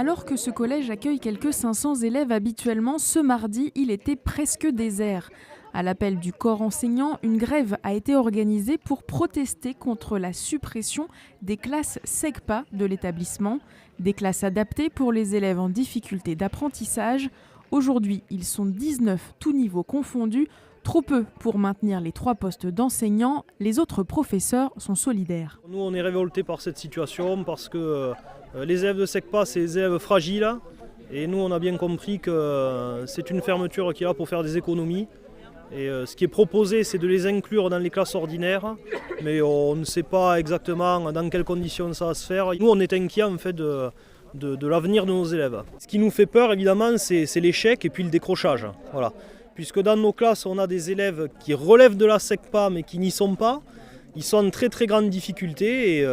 Alors que ce collège accueille quelques 500 élèves habituellement, ce mardi, il était presque désert. À l'appel du corps enseignant, une grève a été organisée pour protester contre la suppression des classes SECPA de l'établissement, des classes adaptées pour les élèves en difficulté d'apprentissage. Aujourd'hui, ils sont 19, tous niveaux confondus, trop peu pour maintenir les 3 postes d'enseignants. Les autres professeurs sont solidaires. Nous, on est révoltés par cette situation parce que les élèves de SECPA, c'est des élèves fragiles. Et nous, on a bien compris que c'est une fermeture qui est là pour faire des économies. Et ce qui est proposé, c'est de les inclure dans les classes ordinaires, mais on ne sait pas exactement dans quelles conditions ça va se faire. Nous, on est inquiets en fait de l'avenir de nos élèves. Ce qui nous fait peur, évidemment, c'est l'échec et puis le décrochage. Voilà. Puisque dans nos classes, on a des élèves qui relèvent de la SECPA, mais qui n'y sont pas. Ils sont en très très grande difficulté et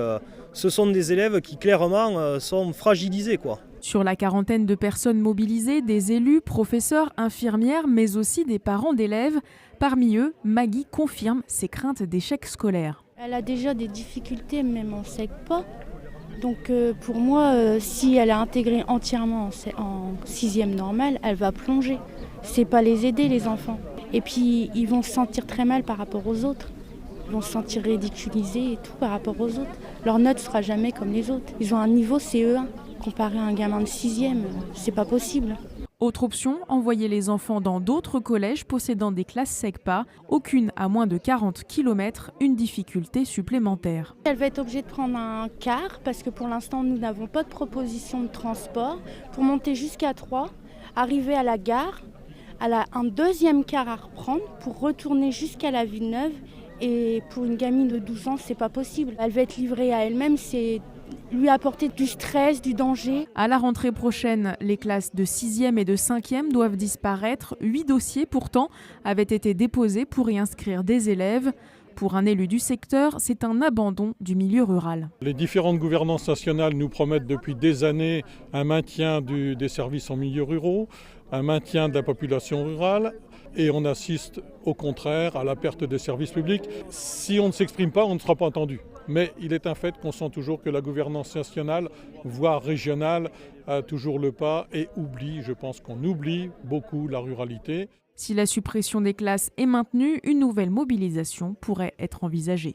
ce sont des élèves qui clairement sont fragilisés, quoi. Sur la quarantaine de personnes mobilisées, des élus, professeurs, infirmières, mais aussi des parents d'élèves. Parmi eux, Maggie confirme ses craintes d'échec scolaire. Elle a déjà des difficultés, même en SECPA. Donc pour moi, si elle a intégré entièrement en 6e normale, elle va plonger. C'est pas les aider, les enfants. Et puis ils vont se sentir très mal par rapport aux autres. Ils vont se sentir ridiculisés et tout par rapport aux autres. Leur note ne sera jamais comme les autres. Ils ont un niveau CE1. Comparé à un gamin de 6e, c'est pas possible. Autre option, envoyer les enfants dans d'autres collèges possédant des classes SECPA, aucune à moins de 40 km, une difficulté supplémentaire. Elle va être obligée de prendre un car parce que pour l'instant nous n'avons pas de proposition de transport pour monter jusqu'à Troyes, arriver à la gare, elle a un deuxième car à reprendre pour retourner jusqu'à la Villeneuve et pour une gamine de 12 ans c'est pas possible. Elle va être livrée à elle-même, c'est lui apporter du stress, du danger. À la rentrée prochaine, les classes de 6e et de 5e doivent disparaître. 8 dossiers pourtant avaient été déposés pour y inscrire des élèves. Pour un élu du secteur, c'est un abandon du milieu rural. Les différentes gouvernances nationales nous promettent depuis des années un maintien des services en milieu ruraux, un maintien de la population rurale. Et on assiste au contraire à la perte des services publics. Si on ne s'exprime pas, on ne sera pas entendu. Mais il est un fait qu'on sent toujours que la gouvernance nationale, voire régionale, a toujours le pas et oublie, je pense qu'on oublie beaucoup la ruralité. Si la suppression des classes est maintenue, une nouvelle mobilisation pourrait être envisagée.